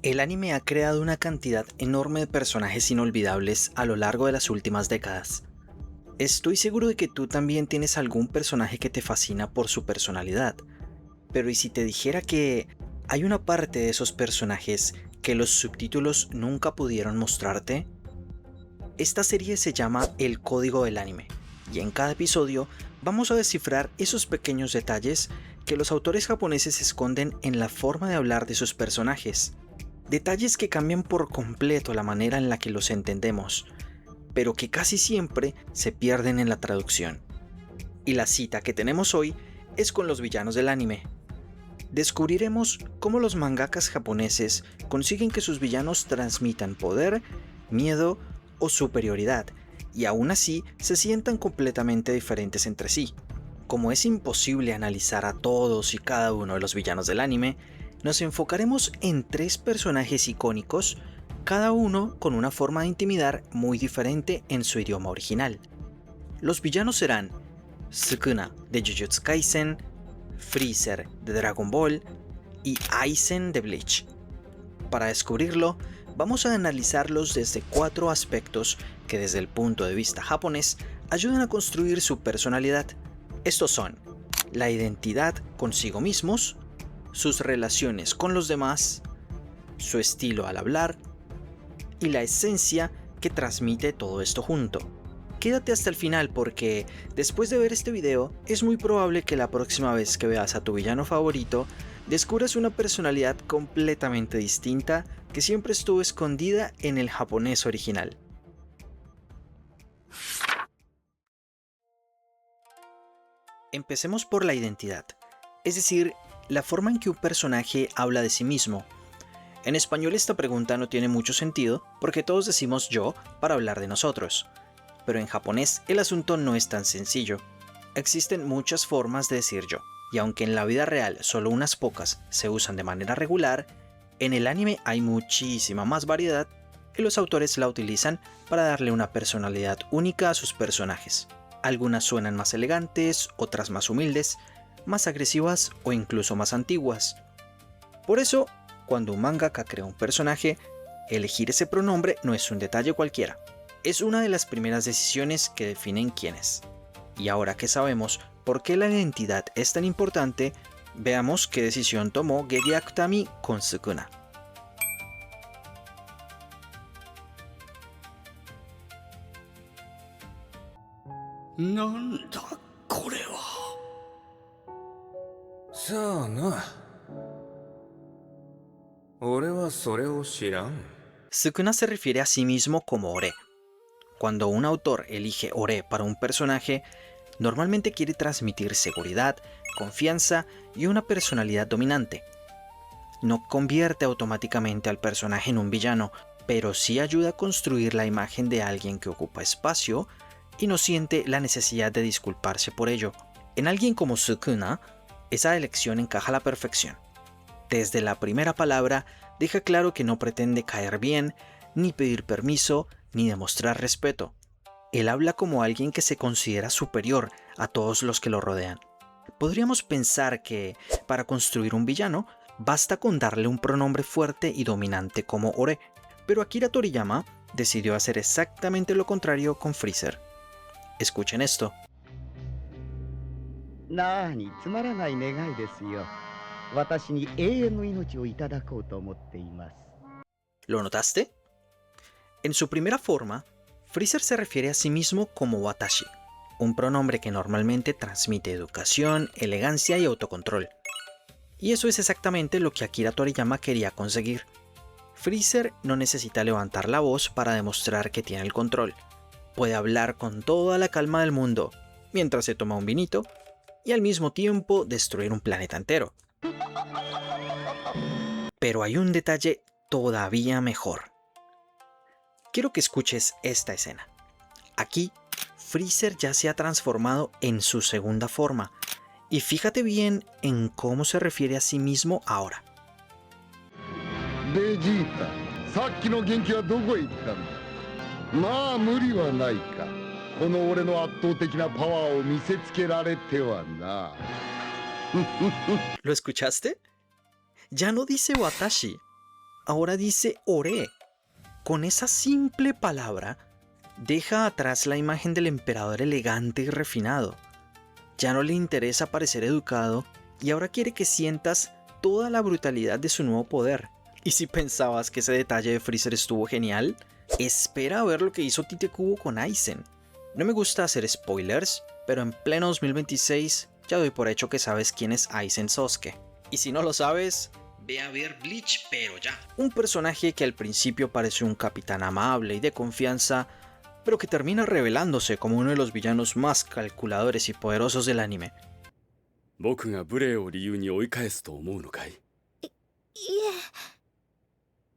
El anime ha creado una cantidad enorme de personajes inolvidables a lo largo de las últimas décadas. Estoy seguro de que tú también tienes algún personaje que te fascina por su personalidad. Pero ¿y si te dijera que hay una parte de esos personajes que los subtítulos nunca pudieron mostrarte? Esta serie se llama El Código del Anime, y en cada episodio vamos a descifrar esos pequeños detalles que los autores japoneses esconden en la forma de hablar de sus personajes. Detalles que cambian por completo la manera en la que los entendemos, pero que casi siempre se pierden en la traducción. Y la cita que tenemos hoy es con los villanos del anime. Descubriremos cómo los mangakas japoneses consiguen que sus villanos transmitan poder, miedo o superioridad, y aún así se sientan completamente diferentes entre sí. Como es imposible analizar a todos y cada uno de los villanos del anime, nos enfocaremos en 3 personajes icónicos, cada uno con una forma de intimidar muy diferente en su idioma original. Los villanos serán Sukuna de Jujutsu Kaisen, Freezer de Dragon Ball y Aizen de Bleach. Para descubrirlo, vamos a analizarlos desde 4 aspectos que desde el punto de vista japonés ayudan a construir su personalidad. Estos son la identidad consigo mismos, sus relaciones con los demás, su estilo al hablar y la esencia que transmite todo esto junto. Quédate hasta el final porque después de ver este video es muy probable que la próxima vez que veas a tu villano favorito descubras una personalidad completamente distinta que siempre estuvo escondida en el japonés original. Empecemos por la identidad, es decir, la forma en que un personaje habla de sí mismo. En español esta pregunta no tiene mucho sentido porque todos decimos yo para hablar de nosotros. Pero en japonés el asunto no es tan sencillo. Existen muchas formas de decir yo, y aunque en la vida real solo unas pocas se usan de manera regular, en el anime hay muchísima más variedad y los autores la utilizan para darle una personalidad única a sus personajes. Algunas suenan más elegantes, otras más humildes, más agresivas o incluso más antiguas. Por eso, cuando un mangaka crea un personaje, elegir ese pronombre no es un detalle cualquiera. Es una de las primeras decisiones que definen quién es. Y ahora que sabemos por qué la identidad es tan importante, veamos qué decisión tomó Gege Akutami con Sukuna. ¿Nanda, これは? さあな。俺はそれを知らん。 Sukuna se refiere a sí mismo como Ore. Cuando un autor elige Ore para un personaje, normalmente quiere transmitir seguridad, confianza y una personalidad dominante. No convierte automáticamente al personaje en un villano, pero sí ayuda a construir la imagen de alguien que ocupa espacio y no siente la necesidad de disculparse por ello. En alguien como Sukuna, esa elección encaja a la perfección. Desde la primera palabra, deja claro que no pretende caer bien, ni pedir permiso, ni demostrar respeto. Él habla como alguien que se considera superior a todos los que lo rodean. Podríamos pensar que, para construir un villano, basta con darle un pronombre fuerte y dominante como Ore, pero Akira Toriyama decidió hacer exactamente lo contrario con Freezer. Escuchen esto. ¿Lo notaste? En su primera forma, Freezer se refiere a sí mismo como Watashi, un pronombre que normalmente transmite educación, elegancia y autocontrol. Y eso es exactamente lo que Akira Toriyama quería conseguir. Freezer no necesita levantar la voz para demostrar que tiene el control. Puede hablar con toda la calma del mundo, mientras se toma un vinito, y al mismo tiempo destruir un planeta entero. Pero hay un detalle todavía mejor. Quiero que escuches esta escena. Aquí, Freezer ya se ha transformado en su segunda forma, y fíjate bien en cómo se refiere a sí mismo ahora. Vegeta, さっきの元気はどこへ行ったんだ。まあ無理はないか。この俺の圧倒的なパワーを見せつけられてはな。¿Lo escuchaste? Ya no dice Watashi. ahora dice ore. Con esa simple palabra, deja atrás la imagen del emperador elegante y refinado. Ya no le interesa parecer educado y ahora quiere que sientas toda la brutalidad de su nuevo poder. Y si pensabas que ese detalle de Freezer estuvo genial, espera a ver lo que hizo Tite Kubo con Aizen. No me gusta hacer spoilers, pero en pleno 2026 ya doy por hecho que sabes quién es Aizen Sosuke. Y si no lo sabes, ve a ver Bleach, pero ya. Un personaje que al principio parece un capitán amable y de confianza, pero que termina revelándose como uno de los villanos más calculadores y poderosos del anime. 僕が無礼を理由に追い返すと思うのかい？いえ。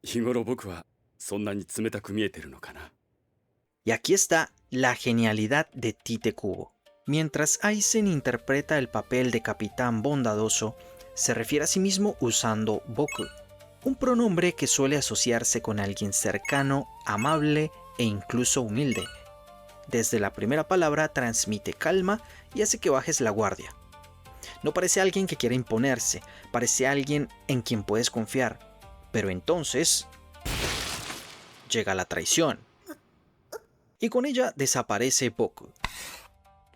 日頃僕はそんなに冷たく見えてるのかな。 Y aquí está la genialidad de Tite Kubo. Mientras Aizen interpreta el papel de capitán bondadoso, se refiere a sí mismo usando Boku, un pronombre que suele asociarse con alguien cercano, amable e incluso humilde. Desde la primera palabra transmite calma y hace que bajes la guardia. No parece alguien que quiera imponerse, parece alguien en quien puedes confiar. Pero entonces llega la traición. Y con ella desaparece Boku.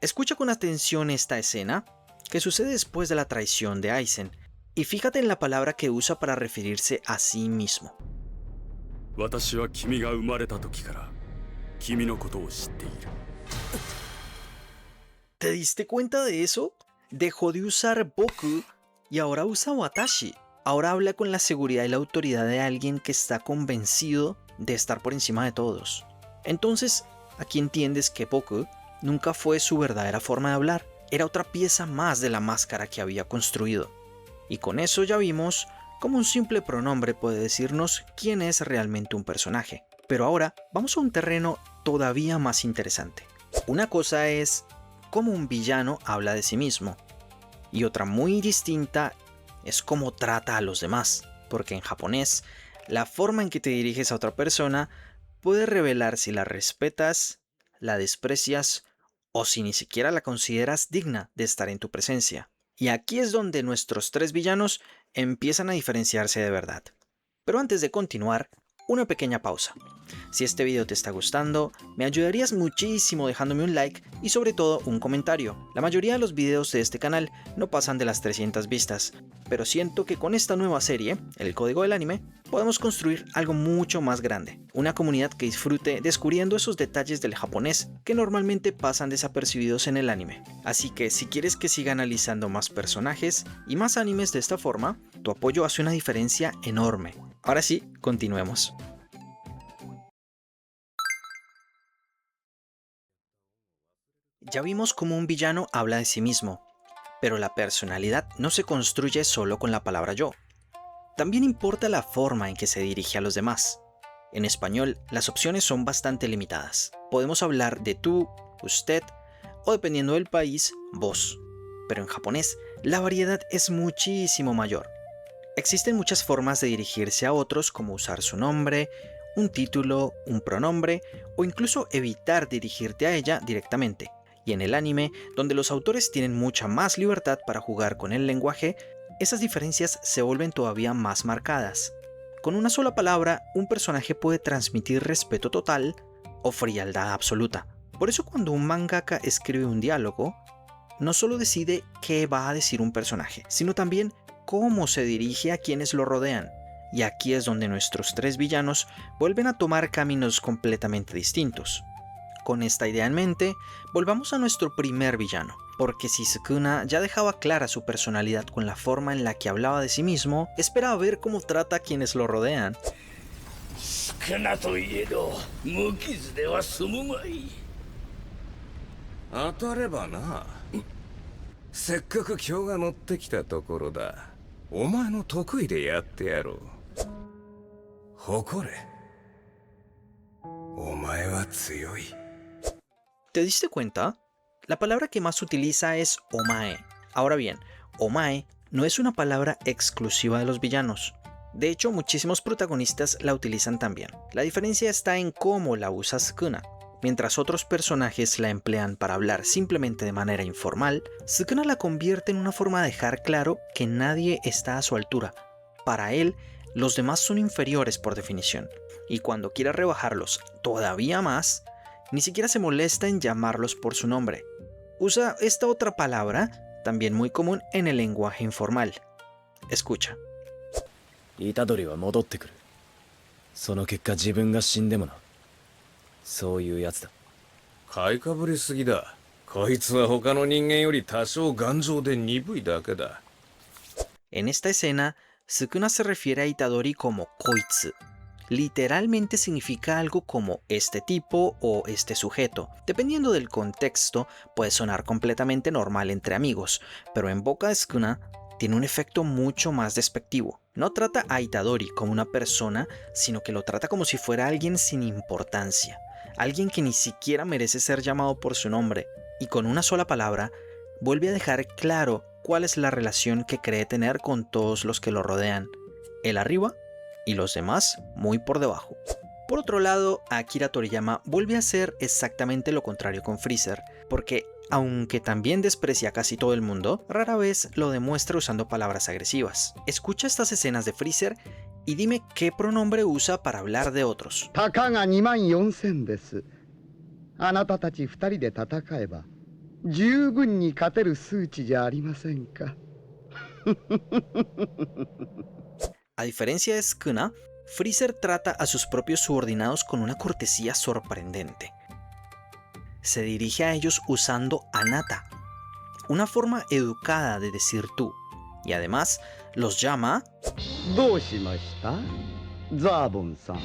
Escucha con atención esta escena que sucede después de la traición de Aizen, y fíjate en la palabra que usa para referirse a sí mismo. 私は君が生まれた時から君のことを知っている。 ¿Te diste cuenta de eso? Dejó de usar Boku y ahora usa Watashi. Ahora habla con la seguridad y la autoridad de alguien que está convencido de estar por encima de todos. Entonces, aquí entiendes que Boku nunca fue su verdadera forma de hablar. Era otra pieza más de la máscara que había construido. Y con eso ya vimos cómo un simple pronombre puede decirnos quién es realmente un personaje. Pero ahora vamos a un terreno todavía más interesante. Una cosa es cómo un villano habla de sí mismo, y otra muy distinta es cómo trata a los demás, porque en japonés la forma en que te diriges a otra persona puede revelar si la respetas, la desprecias o si ni siquiera la consideras digna de estar en tu presencia. Y aquí es donde nuestros tres villanos empiezan a diferenciarse de verdad. Pero antes de continuar, una pequeña pausa. Si este video te está gustando, me ayudarías muchísimo dejándome un like y sobre todo un comentario. La mayoría de los videos de este canal no pasan de las 300 vistas, pero siento que con esta nueva serie, El Código del Anime, podemos construir algo mucho más grande. Una comunidad que disfrute descubriendo esos detalles del japonés que normalmente pasan desapercibidos en el anime. Así que si quieres que siga analizando más personajes y más animes de esta forma, tu apoyo hace una diferencia enorme. Ahora sí, continuemos. Ya vimos cómo un villano habla de sí mismo, pero la personalidad no se construye solo con la palabra yo. También importa la forma en que se dirige a los demás. En español, las opciones son bastante limitadas. Podemos hablar de tú, usted, o dependiendo del país, vos. Pero en japonés, la variedad es muchísimo mayor. Existen muchas formas de dirigirse a otros, como usar su nombre, un título, un pronombre, o incluso evitar dirigirte a ella directamente. Y en el anime, donde los autores tienen mucha más libertad para jugar con el lenguaje, esas diferencias se vuelven todavía más marcadas. Con una sola palabra, un personaje puede transmitir respeto total o frialdad absoluta. Por eso cuando un mangaka escribe un diálogo, no solo decide qué va a decir un personaje, sino también cómo se dirige a quienes lo rodean. Y aquí es donde nuestros tres villanos vuelven a tomar caminos completamente distintos. Con esta idea en mente, volvamos a nuestro primer villano, porque si Sukuna ya dejaba clara su personalidad con la forma en la que hablaba de sí mismo, espera a ver cómo trata a quienes lo rodean. 少なといえど無傷では済むまい。当たればな。せっかく今日が乗ってきたところだ。お前の得意でやってやろう。誇れ。お前は強い。 ¿Te diste cuenta? La palabra que más utiliza es omae. Ahora bien, omae no es una palabra exclusiva de los villanos. De hecho, muchísimos protagonistas la utilizan también. La diferencia está en cómo la usa Sukuna. Mientras otros personajes la emplean para hablar simplemente de manera informal, Sukuna la convierte en una forma de dejar claro que nadie está a su altura. Para él, los demás son inferiores por definición, y cuando quiere rebajarlos todavía más, ni siquiera se molesta en llamarlos por su nombre. Usa esta otra palabra, también muy común en el lenguaje informal. Escucha. 虎杖は戻ってくる。その結果自分が死んでもな。そういうやつだ。買いかぶりすぎだ。こいつは他の人間より多少頑丈で鈍いだけだ。En esta escena, Sukuna se refiere a Itadori como koitsu. Literalmente significa algo como este tipo o este sujeto. Dependiendo del contexto, puede sonar completamente normal entre amigos, pero en boca de Sukuna tiene un efecto mucho más despectivo. No trata a Itadori como una persona, sino que lo trata como si fuera alguien sin importancia, alguien que ni siquiera merece ser llamado por su nombre, y con una sola palabra vuelve a dejar claro cuál es la relación que cree tener con todos los que lo rodean, él arriba y los demás muy por debajo. Por otro lado, Akira Toriyama vuelve a hacer exactamente lo contrario con Freezer, porque aunque también desprecia a casi todo el mundo, rara vez lo demuestra usando palabras agresivas. Escucha estas escenas de Freezer y dime qué pronombre usa para hablar de otros. たかが24000です。あなたたち2人で戦えば十分に勝てる数値じゃありませんか。A diferencia de Sukuna, Freezer trata a sus propios subordinados con una cortesía sorprendente. Se dirige a ellos usando anata, una forma educada de decir tú, y además los llama どうしました？ザーボンさん。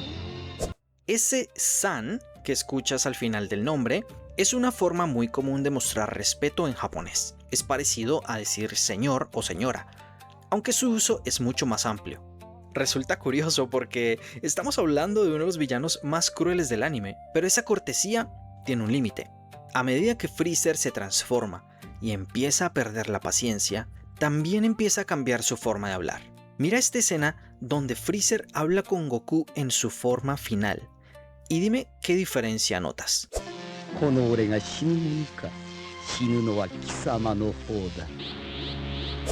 Ese san que escuchas al final del nombre es una forma muy común de mostrar respeto en japonés. Es parecido a decir señor o señora, aunque su uso es mucho más amplio. Resulta curioso porque estamos hablando de uno de los villanos más crueles del anime, pero esa cortesía tiene un límite. A medida que Freezer se transforma y empieza a perder la paciencia, también empieza a cambiar su forma de hablar. Mira esta escena donde Freezer habla con Goku en su forma final, y dime qué diferencia notas. この俺が死ぬものか。死ぬのは貴様の方だ。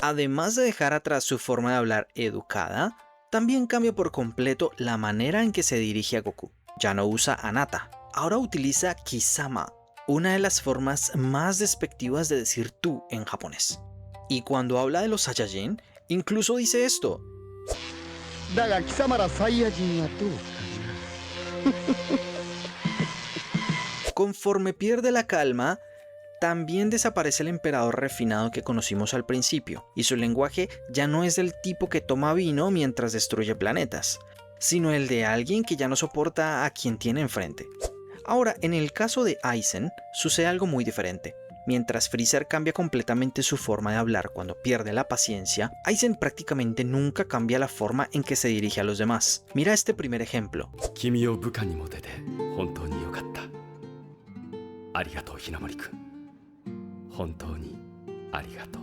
Además de dejar atrás su forma de hablar educada, también cambia por completo la manera en que se dirige a Goku. Ya no usa anata, ahora utiliza kisama, una de las formas más despectivas de decir tú en japonés. Y cuando habla de los Saiyajin, incluso dice esto. だが貴様らサイヤ人はどうかな。 Conforme pierde la calma, también desaparece el emperador refinado que conocimos al principio, y su lenguaje ya no es del tipo que toma vino mientras destruye planetas, sino el de alguien que ya no soporta a quien tiene enfrente. Ahora, en el caso de Aizen, sucede algo muy diferente. Mientras Freezer cambia completamente su forma de hablar cuando pierde la paciencia, Aizen prácticamente nunca cambia la forma en que se dirige a los demás. Mira este primer ejemplo. 君を部下にも出て本当によかった。ありがとうひなもりくん。本当にありがとう。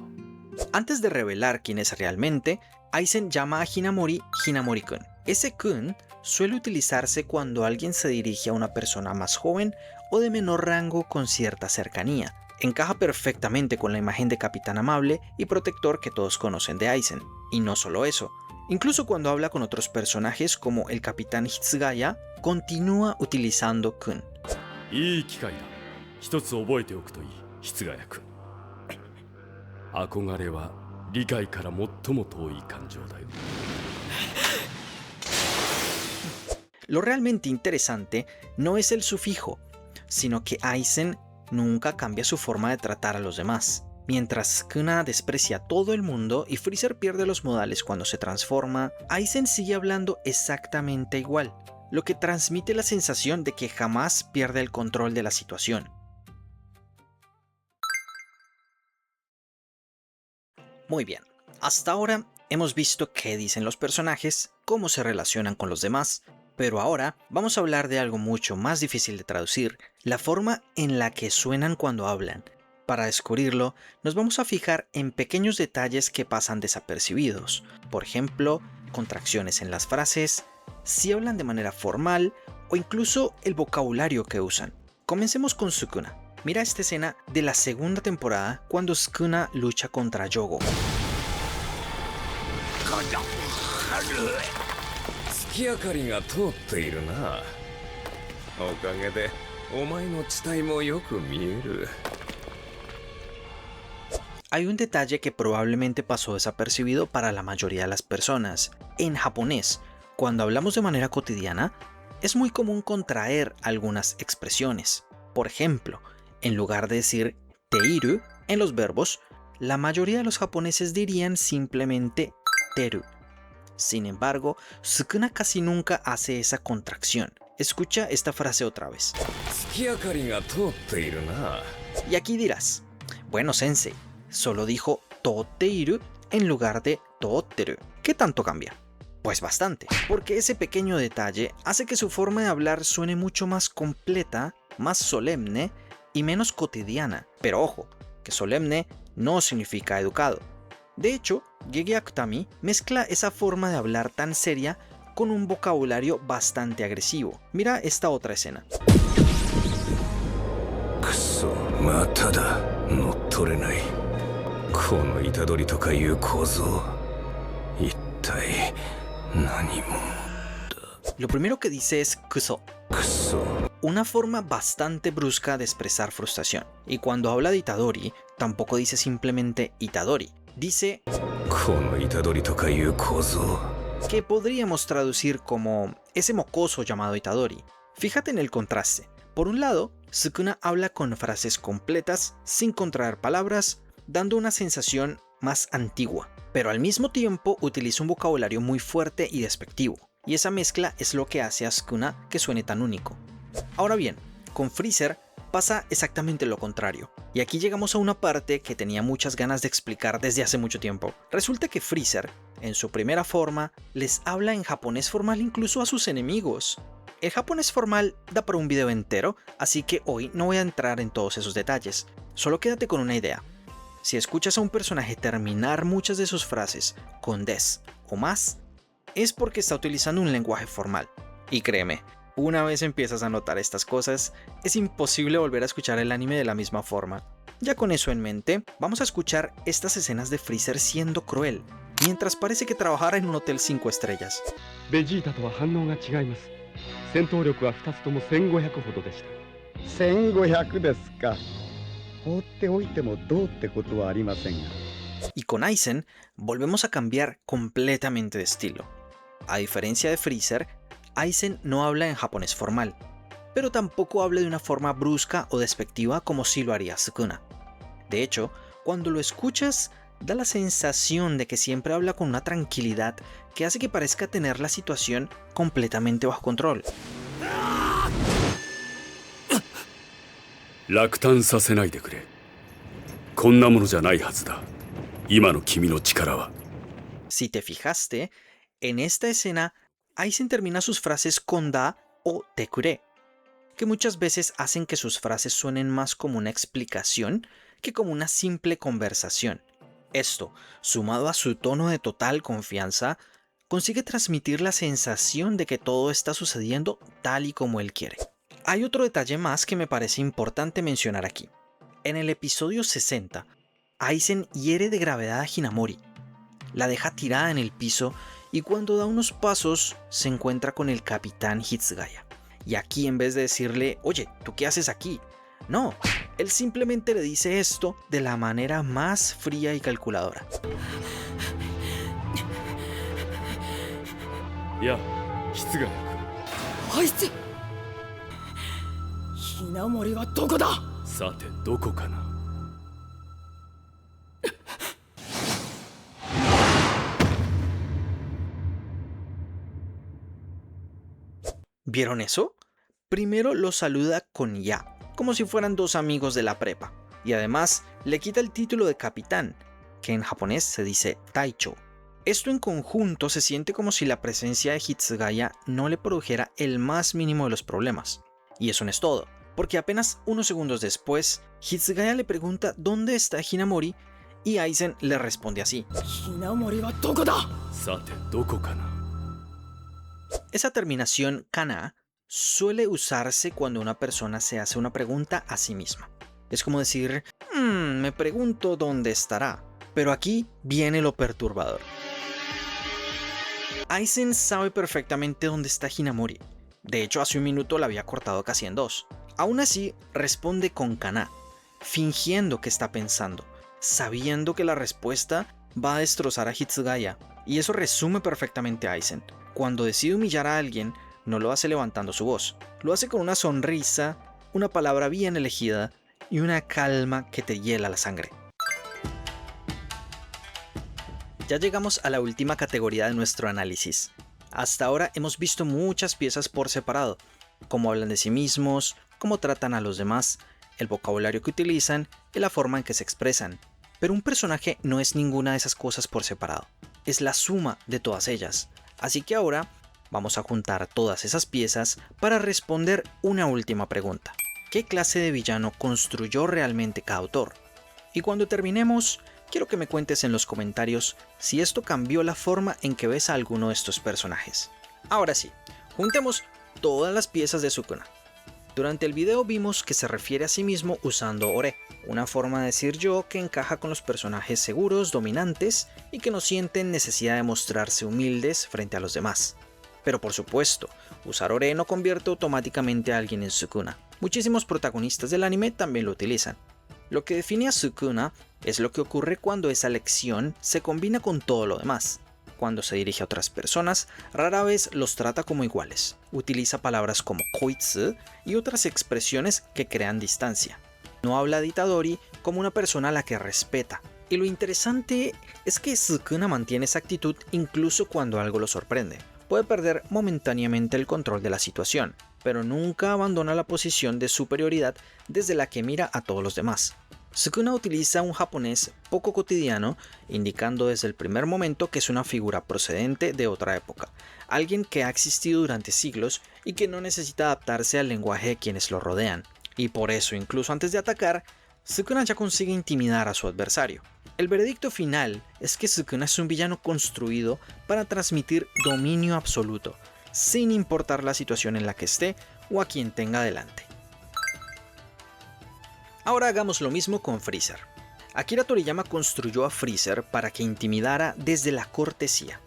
Antes de revelar quién es realmente, Aizen llama a Hinamori Hinamori-kun. Ese kun suele utilizarse cuando alguien se dirige a una persona más joven o de menor rango con cierta cercanía. Encaja perfectamente con la imagen de capitán amable y protector que todos conocen de Aizen. Y no solo eso, incluso cuando habla con otros personajes como el capitán Hitsugaya, continúa utilizando kun. いい機会だ。一つ覚えておくといい、室ヶ谷君。憧れは理解から最も遠い感情だよ。 Lo realmente interesante no es el sufijo, sino que Aizen nunca cambia su forma de tratar a los demás. Mientras Sukuna desprecia a todo el mundo y Freezer pierde los modales cuando se transforma, Aizen sigue hablando exactamente igual, lo que transmite la sensación de que jamás pierde el control de la situación. Muy bien, hasta ahora hemos visto qué dicen los personajes, cómo se relacionan con los demás, pero ahora vamos a hablar de algo mucho más difícil de traducir, la forma en la que suenan cuando hablan. Para descubrirlo, nos vamos a fijar en pequeños detalles que pasan desapercibidos, por ejemplo, contracciones en las frases, si hablan de manera formal o incluso el vocabulario que usan. Comencemos con Sukuna. Mira esta escena de la segunda temporada cuando Sukuna lucha contra Yogo. 月明かりが通っているな。おかげでお前の地帯もよく見える。 Hay un detalle que probablemente pasó desapercibido para la mayoría de las personas. En japonés, cuando hablamos de manera cotidiana, es muy común contraer algunas expresiones. Por ejemplo, en lugar de decir teiru en los verbos, la mayoría de los japoneses dirían simplemente teru. Sin embargo, Sukuna casi nunca hace esa contracción. Escucha esta frase otra vez. 月明かりが通っているな。 Y aquí dirás, bueno sensei, solo dijo toteiru en lugar de toteru. ¿Qué tanto cambia? Pues bastante, porque ese pequeño detalle hace que su forma de hablar suene mucho más completa, más solemne y menos cotidiana. Pero ojo, que solemne no significa educado. De hecho, Gege Akutami mezcla esa forma de hablar tan seria con un vocabulario bastante agresivo. Mira esta otra escena. くそ、まただ。乗っ取れない。この虎杖とかいう小僧。一体何者。 Lo primero que dice es kuso, くそ。 una forma bastante brusca de expresar frustración. Y cuando habla de Itadori, tampoco dice simplemente Itadori. Dice この虎杖とかいう小僧。 que podríamos traducir como ese mocoso llamado Itadori. Fíjate en el contraste. Por un lado, Sukuna habla con frases completas, sin contraer palabras, dando una sensación más antigua, pero al mismo tiempo utiliza un vocabulario muy fuerte y despectivo, y esa mezcla es lo que hace a Sukuna que suene tan único. Ahora bien, con Freezer pasa exactamente lo contrario, y aquí llegamos a una parte que tenía muchas ganas de explicar desde hace mucho tiempo. Resulta que Freezer, en su primera forma, les habla en japonés formal incluso a sus enemigos. El japonés formal da para un video entero, así que hoy no voy a entrar en todos esos detalles. Solo quédate con una idea. Si escuchas a un personaje terminar muchas de sus frases con des o más, es porque está utilizando un lenguaje formal. Y créeme, una vez empiezas a notar estas cosas, es imposible volver a escuchar el anime de la misma forma. Ya con eso en mente, vamos a escuchar estas escenas de Freezer siendo cruel, mientras parece que trabajara en un hotel 5 estrellas. ベジータとは反応が違います。戦闘力は2つとも1500ほどでした。1500ですか。放っておいてもどうってことはありませんが。 Y con Aizen volvemos a cambiar completamente de estilo. A diferencia de Freezer, Aizen no habla en japonés formal, pero tampoco habla de una forma brusca o despectiva como si lo haría Sukuna. De hecho, cuando lo escuchas, da la sensación de que siempre habla con una tranquilidad que hace que parezca tener la situación completamente bajo control. 落胆させないでくれ。こんなものじゃないはずだ。今の君の力は。 Si te fijaste, en esta escena, Aizen termina sus frases con da o tekure, que muchas veces hacen que sus frases suenen más como una explicación que como una simple conversación. Esto, sumado a su tono de total confianza, consigue transmitir la sensación de que todo está sucediendo tal y como él quiere. Hay otro detalle más que me parece importante mencionar aquí. En el episodio 60, Aizen hiere de gravedad a Hinamori, la deja tirada en el piso y cuando da unos pasos se encuentra con el capitán Hitsugaya. Y aquí en vez de decirle, oye, ¿tú qué haces aquí? No, él simplemente le dice esto de la manera más fría y calculadora. いや、室外。あいつ雛森はどこだ。さてどこかな。 ¿Vieron eso? Primero lo saluda con ya, como si fueran dos amigos de la prepa, y además le quita el título de capitán, que en japonés se dice Taicho. Esto en conjunto se siente como si la presencia de Hitsugaya no le produjera el más mínimo de los problemas. Y eso no es todo, porque apenas unos segundos después, Hitsugaya le pregunta dónde está Hinamori y Aizen le responde así. 雛森はどこだ。さてどこかな。 Esa terminación kana suele usarse cuando una persona se hace una pregunta a sí misma. Es como decir, me pregunto dónde estará. Pero aquí viene lo perturbador. Aizen sabe perfectamente dónde está Hinamori. De hecho, hace un minuto la había cortado casi en dos. Aún así, responde con kana, fingiendo que está pensando, sabiendo que la respuesta va a destrozar a Hitsugaya. Y eso resume perfectamente a Aizen. Cuando decide humillar a alguien, no lo hace levantando su voz. Lo hace con una sonrisa, una palabra bien elegida y una calma que te hiela la sangre. Ya llegamos a la última categoría de nuestro análisis. Hasta ahora hemos visto muchas piezas por separado, cómo hablan de sí mismos, cómo tratan a los demás, el vocabulario que utilizan y la forma en que se expresan. Pero un personaje no es ninguna de esas cosas por separado, es la suma de todas ellas. Así que ahora vamos a juntar todas esas piezas para responder una última pregunta. ¿Qué clase de villano construyó realmente cada autor? Y cuando terminemos, quiero que me cuentes en los comentarios si esto cambió la forma en que ves a alguno de estos personajes. Ahora sí, juntemos todas las piezas de Sukuna. Durante el video vimos que se refiere a sí mismo usando ore, una forma de decir yo que encaja con los personajes seguros, dominantes y que no sienten necesidad de mostrarse humildes frente a los demás. Pero por supuesto, usar ore no convierte automáticamente a alguien en Sukuna. Muchísimos protagonistas del anime también lo utilizan. Lo que define a Sukuna es lo que ocurre cuando esa lección se combina con todo lo demás. Cuando se dirige a otras personas, rara vez los trata como iguales. Utiliza palabras como koitsu y otras expresiones que crean distancia. No habla de Itadori como una persona a la que respeta. Y lo interesante es que Sukuna mantiene esa actitud incluso cuando algo lo sorprende. Puede perder momentáneamente el control de la situación, pero nunca abandona la posición de superioridad desde la que mira a todos los demás. Sukuna utiliza un japonés poco cotidiano, indicando desde el primer momento que es una figura procedente de otra época, alguien que ha existido durante siglos y que no necesita adaptarse al lenguaje de quienes lo rodean. Y por eso, incluso antes de atacar, Sukuna ya consigue intimidar a su adversario. El veredicto final es que Sukuna es un villano construido para transmitir dominio absoluto, sin importar la situación en la que esté o a quien tenga delante. Ahora hagamos lo mismo con Freezer. Akira Toriyama construyó a Freezer para que intimidara desde la cortesía.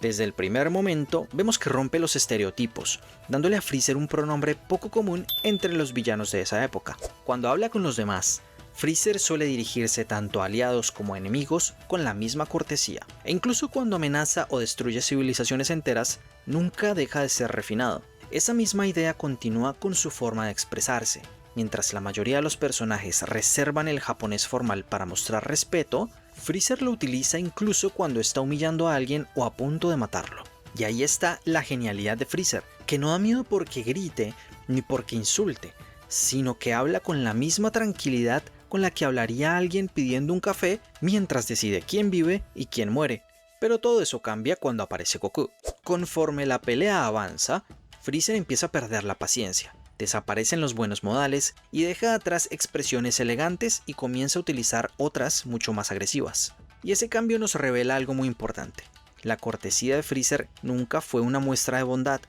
Desde el primer momento vemos que rompe los estereotipos, dándole a Freezer un pronombre poco común entre los villanos de esa época. Cuando habla con los demás, Freezer suele dirigirse tanto a aliados como a enemigos con la misma cortesía, e incluso cuando amenaza o destruye civilizaciones enteras, nunca deja de ser refinado. Esa misma idea continúa con su forma de expresarse. Mientras la mayoría de los personajes reservan el japonés formal para mostrar respeto, Freezer lo utiliza incluso cuando está humillando a alguien o a punto de matarlo. Y ahí está la genialidad de Freezer, que no da miedo porque grite ni porque insulte, sino que habla con la misma tranquilidad con la que hablaría alguien pidiendo un café mientras decide quién vive y quién muere. Pero todo eso cambia cuando aparece Goku. Conforme la pelea avanza, Freezer empieza a perder la paciencia. Desaparecen los buenos modales y deja atrás expresiones elegantes y comienza a utilizar otras mucho más agresivas. Y ese cambio nos revela algo muy importante. La cortesía de Freezer nunca fue una muestra de bondad,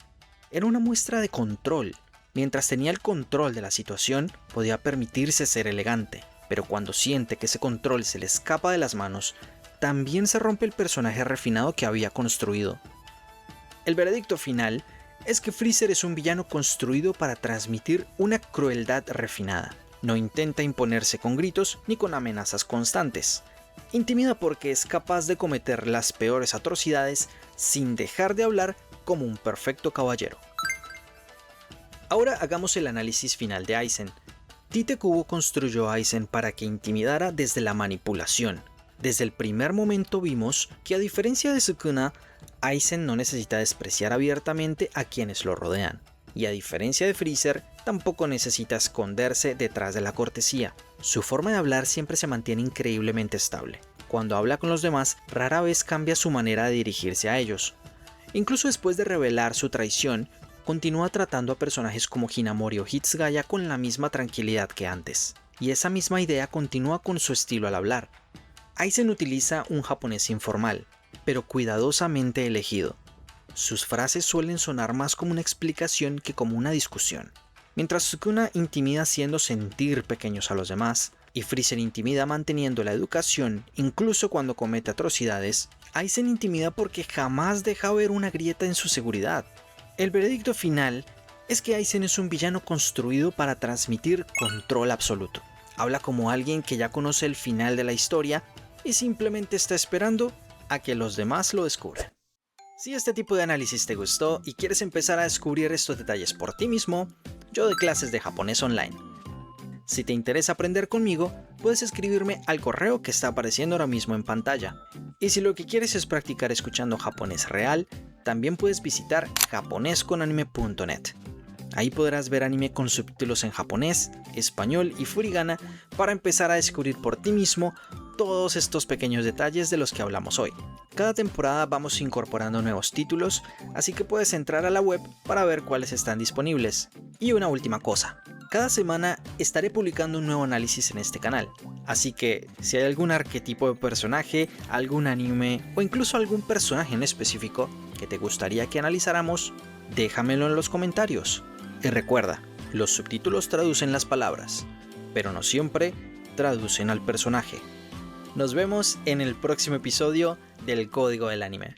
era una muestra de control. Mientras tenía el control de la situación, podía permitirse ser elegante, pero cuando siente que ese control se le escapa de las manos, también se rompe el personaje refinado que había construido. El veredicto final es que Freezer es un villano construido para transmitir una crueldad refinada. No intenta imponerse con gritos ni con amenazas constantes. Intimida porque es capaz de cometer las peores atrocidades sin dejar de hablar como un perfecto caballero. Ahora hagamos el análisis final de Aizen. Tite Kubo construyó a Aizen para que intimidara desde la manipulación. Desde el primer momento vimos que, a diferencia de Sukuna, Aizen no necesita despreciar abiertamente a quienes lo rodean. Y a diferencia de Freezer, tampoco necesita esconderse detrás de la cortesía. Su forma de hablar siempre se mantiene increíblemente estable. Cuando habla con los demás, rara vez cambia su manera de dirigirse a ellos. Incluso después de revelar su traición, continúa tratando a personajes como Hinamori o Hitsugaya con la misma tranquilidad que antes. Y esa misma idea continúa con su estilo al hablar. Aizen utiliza un japonés informal, pero cuidadosamente elegido. Sus frases suelen sonar más como una explicación que como una discusión. Mientras Sukuna intimida haciendo sentir pequeños a los demás, y Freezer intimida manteniendo la educación incluso cuando comete atrocidades, Aizen intimida porque jamás deja ver una grieta en su seguridad. El veredicto final es que Aizen es un villano construido para transmitir control absoluto. Habla como alguien que ya conoce el final de la historia y simplemente está esperando a que los demás lo descubran. Si este tipo de análisis te gustó y quieres empezar a descubrir estos detalles por ti mismo, yo doy clases de japonés online. Si te interesa aprender conmigo, puedes escribirme al correo que está apareciendo ahora mismo en pantalla. Y si lo que quieres es practicar escuchando japonés real, también puedes visitar japonesconanime.net. Ahí podrás ver anime con subtítulos en japonés, español y furigana para empezar a descubrir por ti mismo todos estos pequeños detalles de los que hablamos hoy. Cada temporada vamos incorporando nuevos títulos, así que puedes entrar a la web para ver cuáles están disponibles. Y una última cosa, cada semana estaré publicando un nuevo análisis en este canal, así que si hay algún arquetipo de personaje, algún anime o incluso algún personaje en específico que te gustaría que analizáramos, déjamelo en los comentarios. Y recuerda, los subtítulos traducen las palabras, pero no siempre traducen al personaje. Nos vemos en el próximo episodio del Código del Anime.